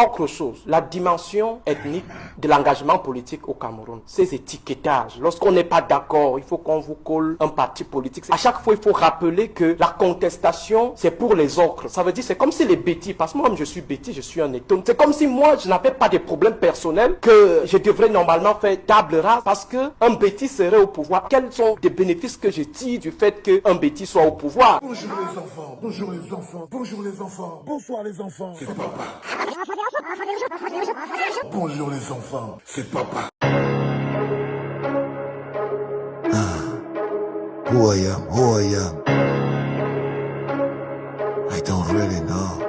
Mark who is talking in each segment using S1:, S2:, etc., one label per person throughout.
S1: Autre chose, la dimension ethnique de l'engagement politique au Cameroun, ces étiquetages. Lorsqu'on n'est pas d'accord, il faut qu'on vous colle un parti politique. À chaque fois, il faut rappeler que la contestation, c'est pour les autres. Ça veut dire, c'est comme si les bêtis, parce que moi-même je suis bêtis, je suis un étonne. C'est comme si moi, je n'avais pas de problèmes personnels que je devrais normalement faire table rase parce qu'un bêtis serait au pouvoir. Quels sont les bénéfices que je tire du fait qu'un bêtis soit au pouvoir?
S2: Bonjour les enfants, bonjour les enfants, bonjour les enfants, bonsoir les enfants, c'est papa. Bonjour les enfants, c'est papa.
S3: Who I am, I don't really know.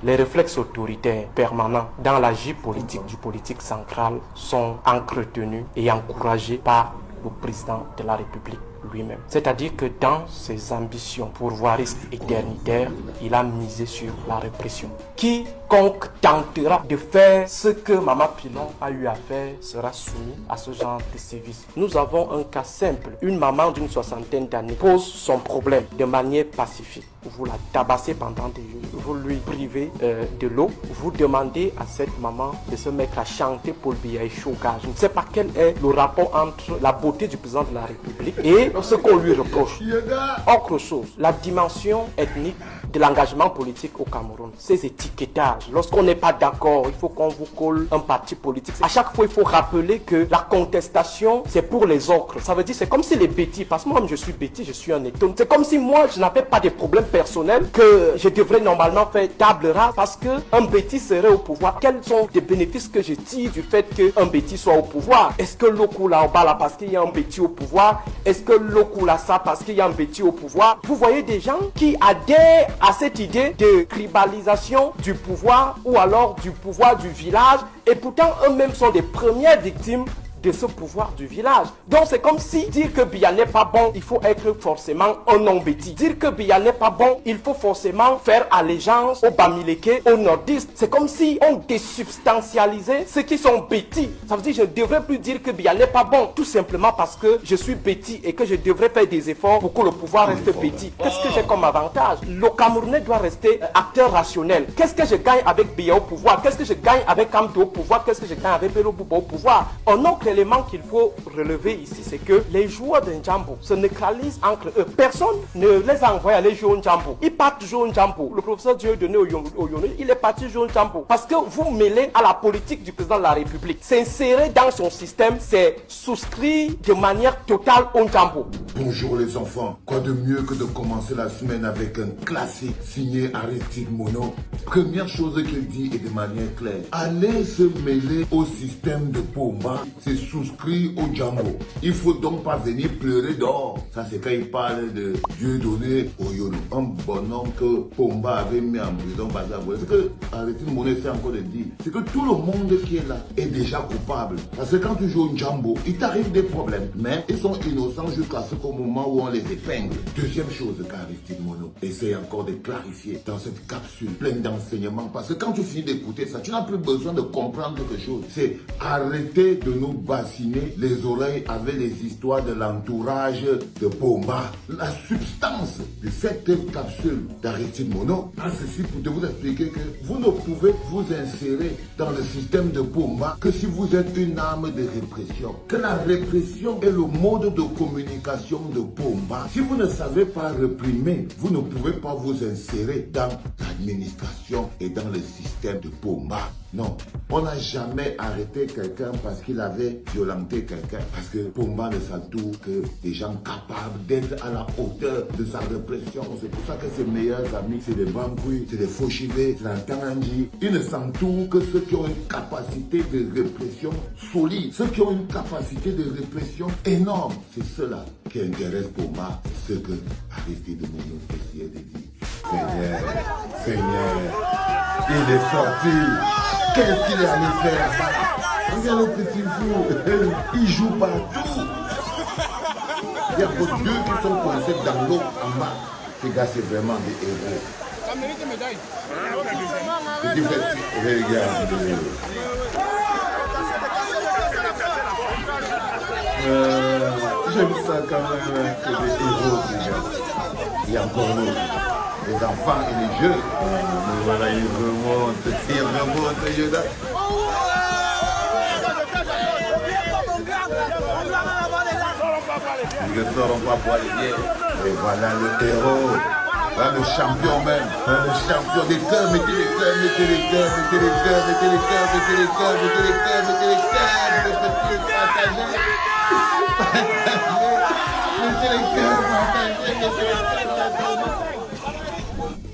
S1: Les réflexes autoritaires permanents dans l'agir politique du politique central sont entretenus et encouragés par le président de la République lui-même. C'est-à-dire que dans ses ambitions pourvoiristes éternitaires, il a misé sur la répression. Quiconque tentera de faire ce que Maman Pilon a eu à faire sera soumis à ce genre de sévices. Nous avons un cas simple. Une maman d'une 60aine d'années pose son problème de manière pacifique. Vous la tabassez pendant des jours, vous lui privez de l'eau, vous demandez à cette maman de se mettre à chanter Paul Biya et Shoga. Je ne sais pas quel est le rapport entre la beauté du président de la République et ce qu'on lui reproche. Autre chose, la dimension ethnique de l'engagement politique au Cameroun, ces étiquetages. Lorsqu'on n'est pas d'accord, il faut qu'on vous colle un parti politique. À chaque fois, il faut rappeler que la contestation, c'est pour les autres. Ça veut dire, c'est comme si les bêtis, parce que moi-même je suis bêtis, je suis un étonne. C'est comme si moi, je n'avais pas de problèmes personnels que je devrais normalement faire table rase parce qu'un bêtis serait au pouvoir. Quels sont les bénéfices que je tire du fait qu'un bêtis soit au pouvoir? Est-ce que l'eau coule au bas là parce qu'il y a un bêtis au pouvoir? Est-ce que l'eau coule à ça parce qu'il y a un bêtis au pouvoir? Vous voyez des gens qui adhèrent à cette idée de tribalisation du pouvoir ou alors du pouvoir du village et pourtant eux-mêmes sont des premières victimes de ce pouvoir du village. Donc c'est comme si dire que Biya n'est pas bon, il faut être forcément un non-bêtis. Dire que Biya n'est pas bon, il faut forcément faire allégeance aux Bamileke, aux nordistes. C'est comme si on désubstantialisait ceux qui sont bêtis. Ça veut dire que je ne devrais plus dire que Biya n'est pas bon, tout simplement parce que je suis bêtis et que je devrais faire des efforts pour que le pouvoir reste bêtis. Qu'est-ce que j'ai comme avantage? Le Camerounais doit rester acteur rationnel. Qu'est-ce que je gagne avec Biya au pouvoir? Qu'est-ce que je gagne avec Kamdo au pouvoir? Qu'est-ce que je gagne avec Bello Bouba au pouvoir? Un autre élément qu'il faut relever ici, c'est que les joueurs de Njambo se neutralisent entre eux. Personne ne les a envoyés aller jouer au Njambo. Ils partent jouer au Njambo. Le professeur Dieudonné Oyonné, il est parti jouer au Njambo. Parce que vous mêlez à la politique du président de la République. S'insérer dans son système, c'est souscrire de manière totale au Njambo.
S2: Bonjour les enfants, quoi de mieux que de commencer la semaine avec un classique signé Aristide Mono. Première chose qu'il dit est de manière claire. Aller se mêler au système de Pomba, c'est souscrire au Djambo. Il faut donc pas venir pleurer dehors. Ça c'est quand il parle de Dieudonné Oyonné, un bonhomme que Pomba avait mis en prison par ça. Ce que Aristide Mono essaie encore de dire, c'est que tout le monde qui est là est déjà coupable. Parce que quand tu joues au Djambo, il t'arrive des problèmes. Mais ils sont innocents jusqu'à ce moment où on les épingle. Deuxième chose qu'Aristide Mono essaie encore de clarifier dans cette capsule pleine d'enseignements. Parce que quand tu finis d'écouter ça, tu n'as plus besoin de comprendre quelque chose. C'est arrêter de nous bassiner les oreilles avec les histoires de l'entourage de Pomba. La substance de cette capsule d'Aristide Mono, ceci pour vous expliquer que vous ne pouvez vous insérer dans le système de Pomba que si vous êtes une arme de répression. Que la répression est le mode de communication de Pomba. Si vous ne savez pas réprimer, vous ne pouvez pas vous insérer dans l'administration et dans le système de Pomba. Non, on n'a jamais arrêté quelqu'un parce qu'il avait violenté quelqu'un. Parce que Pomba ne s'entoure que des gens capables d'être à la hauteur de sa répression. C'est pour ça que ses meilleurs amis, c'est des Bangui, c'est des Fauchibé, c'est des Tanganji. Ils ne s'entourent que ceux qui ont une capacité de répression solide. Ceux qui ont une capacité de répression énorme. C'est ceux-là qui intéressent Pomba. C'est ce que Aristide Mono essayait de dire. Seigneur, il est sorti. Qu'est-ce qu'il est allé faire là-bas? Regarde le petit fou, il joue partout. Il y a que deux qui sont coincés dans l'eau en bas. Ces gars, c'est vraiment des héros. Ça mérite une médaille. Petit fait, regarde. J'aime ça quand même, c'est des héros, ces gars. Il y a encore l'autre. les enfants et les jeux. Mais voilà, il remonte, Yoda. Ils ne sauront pas boire les bières. Et voilà le héros. Voilà le champion même. Voilà le champion des cœurs. Mettez les cœurs, mettez les cœurs, mettez les cœurs, mettez les cœurs, mettez les cœurs, mettez les cœurs, mettez les cœurs. Le petit partagé. Mettez les cœurs, partagés, mettez les cœurs, partagés.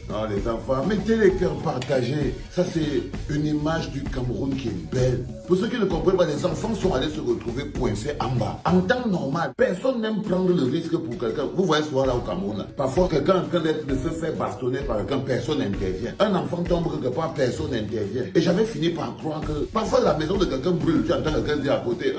S2: Oh, les enfants, mettez les cœurs partagés. Ça, c'est une image du Cameroun qui est belle. Pour ceux qui ne comprennent pas, les enfants sont allés se retrouver coincés en bas. En temps normal, personne n'aime prendre le risque pour quelqu'un. Vous voyez souvent là au Cameroun, là. Parfois, quelqu'un est en train de se faire bastonner par quelqu'un, personne n'intervient. Un enfant tombe quelque part, personne n'intervient. Et j'avais fini par croire que parfois la maison de quelqu'un brûle. Tu entends quelqu'un dire à côté,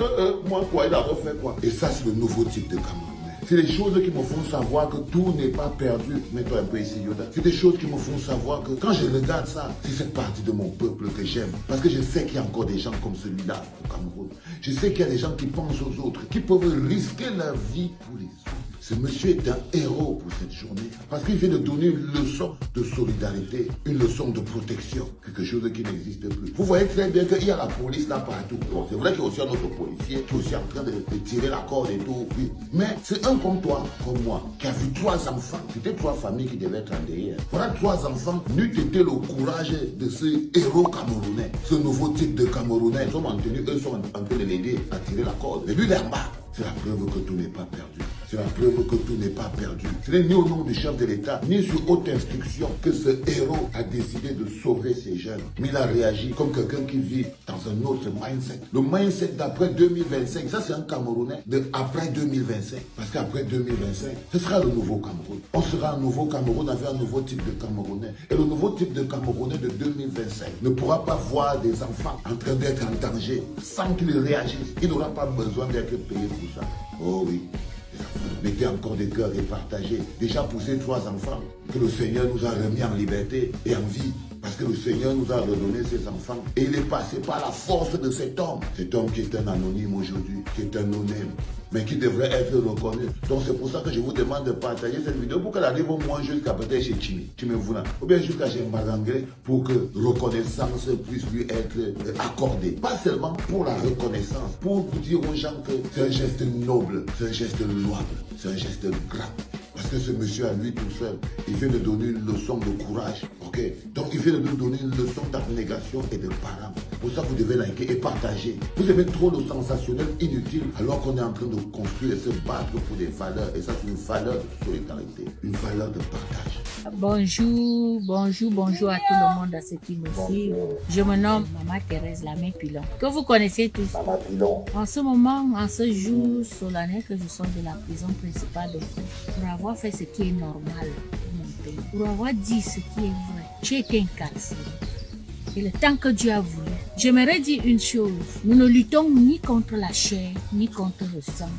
S2: moi quoi, il a refait quoi. Et ça, c'est le nouveau type de Cameroun. C'est les choses qui me font savoir que tout n'est pas perdu. Mets-toi un peu ici, Yoda. C'est des choses qui me font savoir que quand je regarde ça, c'est cette partie de mon peuple que j'aime. Parce que je sais qu'il y a encore des gens comme celui-là au Cameroun. Je sais qu'il y a des gens qui pensent aux autres, qui peuvent risquer leur vie pour les autres. Ce monsieur est un héros pour cette journée parce qu'il vient de donner une leçon de solidarité, une leçon de protection, quelque chose qui n'existe plus. Vous voyez très bien qu'il y a la police là partout. Bon, c'est vrai qu'il y a aussi un autre policier qui est aussi en train de tirer la corde et tout. Oui. Mais c'est un comme toi, comme moi, qui a vu 3 enfants. C'était 3 familles qui devaient être endeuillées. Voilà 3 enfants, n'eût été le courage de ce héros camerounais, ce nouveau type de Camerounais. Ils sont en tenue, eux sont en train de l'aider à tirer la corde. Mais lui, là-bas, c'est la preuve que tout n'est pas perdu. C'est la preuve que tout n'est pas perdu. Ce n'est ni au nom du chef de l'État, ni sur haute instruction que ce héros a décidé de sauver ces jeunes. Mais il a réagi comme quelqu'un qui vit dans un autre mindset. Le mindset d'après 2025, ça c'est un Camerounais de après 2025. Parce qu'après 2025, ce sera le nouveau Cameroun. On sera un nouveau Cameroun avec un nouveau type de Camerounais. Et le nouveau type de Camerounais de 2025 ne pourra pas voir des enfants en train d'être en danger sans qu'ils réagissent. Il n'aura pas besoin d'être payé pour ça. Oh oui. Mettez encore des cœurs et partagez. Déjà pour ces 3 enfants que le Seigneur nous a remis en liberté et en vie. Parce que le Seigneur nous a redonné ses enfants. Et il est passé par la force de cet homme. Cet homme qui est un anonyme aujourd'hui, qui est un no-name, mais qui devrait être reconnu. Donc c'est pour ça que je vous demande de partager cette vidéo pour qu'elle arrive au moins jusqu'à peut-être chez Chimevuna, ou bien jusqu'à chez Mbarangue, pour que reconnaissance puisse lui être accordée. Pas seulement pour la reconnaissance, pour dire aux gens que c'est un geste noble, c'est un geste louable, c'est un geste grand. Parce que ce monsieur à lui tout seul, il vient de donner une leçon de courage. Ok? Donc il vient de nous donner une leçon d'abnégation et de parole. Pour ça, vous devez liker et partager. Vous aimez trop le sensationnel inutile alors qu'on est en train de construire et se battre pour des valeurs. Et ça, c'est une valeur de solidarité, une valeur de partage.
S4: Bonjour, bonjour, bonjour à tout le monde, à ceux qui me suivent. Je me nomme Maman Thérèse Lamé Pilon, que vous connaissez tous.
S2: Maman Pilon.
S4: En ce moment, en ce jour solennel que je sors de la prison principale de Fou, pour avoir fait ce qui est normal pour mon pays, pour avoir dit ce qui est vrai, j'ai été incarcéré. Et le temps que Dieu a voulu, j'aimerais dire une chose, nous ne luttons ni contre la chair, ni contre le sang,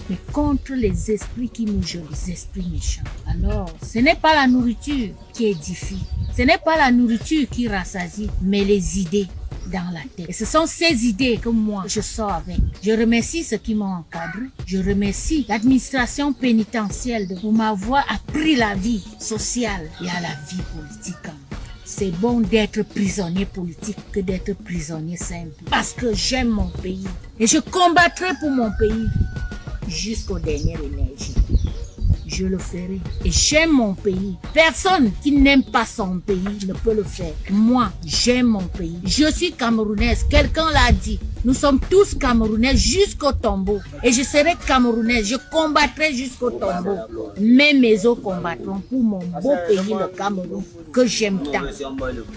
S4: mais contre les esprits qui nous jouent, les esprits méchants. Alors, ce n'est pas la nourriture qui édifie, ce n'est pas la nourriture qui rassasie, mais les idées dans la tête. Et ce sont ces idées que moi, je sors avec. Je remercie ceux qui m'ont encadré. Je remercie l'administration pénitentiaire pour m'avoir appris la vie sociale et à la vie politique. C'est bon d'être prisonnier politique que d'être prisonnier simple. Parce que j'aime mon pays. Et je combattrai pour mon pays jusqu'aux dernières énergies. Je le ferai. Et j'aime mon pays. Personne qui n'aime pas son pays ne peut le faire. Moi, j'aime mon pays. Je suis camerounaise. Quelqu'un l'a dit. Nous sommes tous camerounais jusqu'au tombeau. Et je serai camerounaise. Je combattrai jusqu'au tombeau. Mais mes os combattront pour mon beau pays, le Cameroun, que j'aime tant.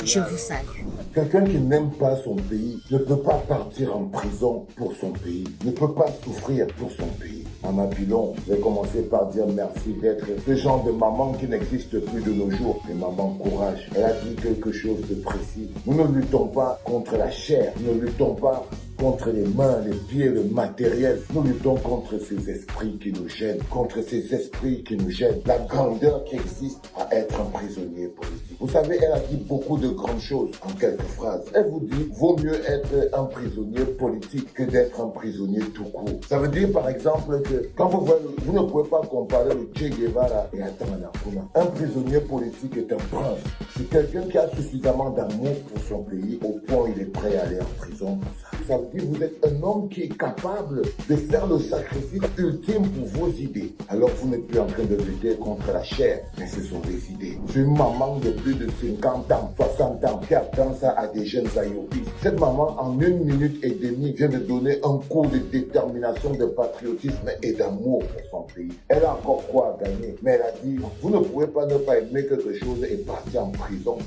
S4: Je vous salue.
S2: Quelqu'un qui n'aime pas son pays ne peut pas partir en prison pour son pays, ne peut pas souffrir pour son pays. Maman Pilon, je vais commencer par dire merci d'être ce genre de maman qui n'existe plus de nos jours. Mais maman, courage. Elle a dit quelque chose de précis. Nous ne luttons pas contre la chair, nous ne luttons pas contre les mains, les pieds, le matériel. Nous luttons contre ces esprits qui nous gênent, contre ces esprits qui nous gênent. La grandeur qui existe à être un prisonnier politique. Vous savez, elle a dit beaucoup de grandes choses en quelques phrases. Elle vous dit, vaut mieux être un prisonnier politique que d'être un prisonnier tout court. Ça veut dire par exemple que quand vous voyez, vous ne pouvez pas comparer le Che Guevara et Atama Nakuna. Un prisonnier politique est un prince. C'est quelqu'un qui a suffisamment d'amour pour son pays au point où il est prêt à aller en prison pour ça. Ça veut dire que vous êtes un homme qui est capable de faire le sacrifice ultime pour vos idées. Alors vous n'êtes plus en train de lutter contre la chair, mais ce sont des idées. C'est une maman de plus de 50 ans, 60 ans qui apprend ça à des jeunes ayopistes. Cette maman, en 1 minute et demie, vient de donner un cours de détermination, de patriotisme et d'amour pour son pays. Elle a encore quoi à gagner, mais elle a dit, vous ne pouvez pas ne pas aimer quelque chose et partir en prison.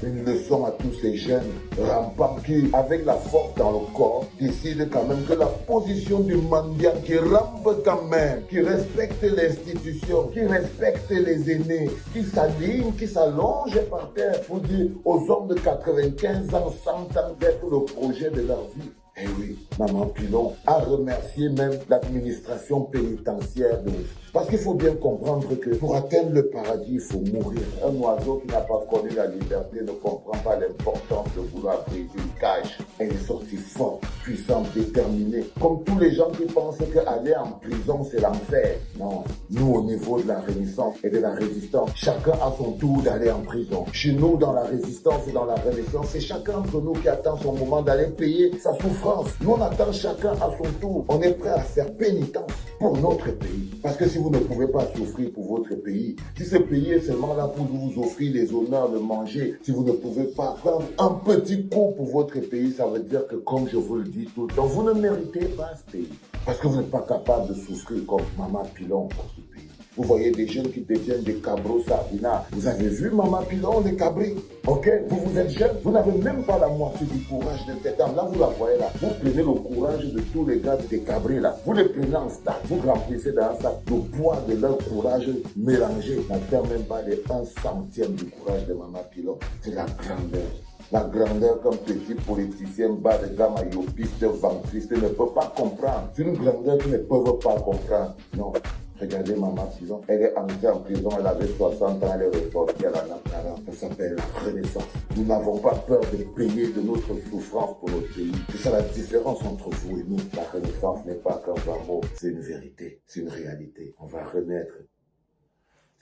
S2: Une leçon à tous ces jeunes rampants qui, avec la force dans le corps, décident quand même que la position du mendiant qui rampe quand même, qui respecte l'institution, qui respecte les aînés, qui s'aligne, qui s'allonge par terre pour dire aux hommes de 95 ans, 100 ans d'être le projet de leur vie. Eh oui, Maman Pilon a remercié même l'administration pénitentiaire de... Parce qu'il faut bien comprendre que pour atteindre le paradis, il faut mourir. Un oiseau qui n'a pas connu la liberté ne comprend pas l'importance de vouloir briser une cage. Elle est sortie forte, puissante, déterminée. Comme tous les gens qui pensent qu'aller en prison, c'est l'enfer. Non, nous au niveau de la Renaissance et de la résistance, chacun a son tour d'aller en prison. Chez nous, dans la résistance et dans la Renaissance, c'est chacun d'entre nous qui attend son moment d'aller payer sa souffrance. Nous, on attend chacun à son tour. On est prêt à faire pénitence pour notre pays. Parce que si vous ne pouvez pas souffrir pour votre pays, si ce pays est seulement là pour vous offrir les honneurs de manger, si vous ne pouvez pas prendre un petit coup pour votre pays, ça veut dire que, comme je vous le dis tout le temps, vous ne méritez pas ce pays. Parce que vous n'êtes pas capable de souffrir comme Maman Pilon pour ce pays. Vous voyez des jeunes qui deviennent des cabros sardinats. Vous avez vu Maman Pilon, les cabris? Ok? Vous êtes jeune, vous n'avez même pas la moitié du courage de cette âme. Là, vous la voyez là. Vous prenez le courage de tous les gars des cabris là. Vous les prenez en sac. Vous remplissez dans un sac. Le poids de leur courage mélangé n'atteint même pas les 1/100e du courage de Maman Pilon. C'est la grandeur. La grandeur qu'un petit politicien bas de gamme ayopiste, ventriste ne peut pas comprendre. C'est une grandeur qu'ils ne peuvent pas comprendre. Non. Regardez Maman Pilon, elle est entrée en prison, elle avait 60 ans, elle est ressortie à la Nakara. Ça s'appelle la Renaissance. Nous n'avons pas peur de payer de notre souffrance pour notre pays. C'est ça la différence entre vous et nous. La Renaissance n'est pas qu'un bas mot, c'est une vérité, c'est une réalité. On va renaître.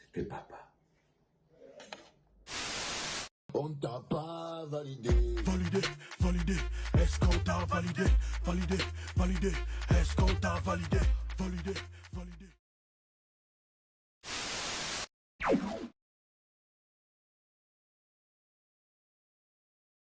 S2: C'était papa.
S3: On t'a pas validé.
S5: Validé, validé, est-ce qu'on t'a validé? Validé, validé, est-ce qu'on t'a validé? Validé, validé.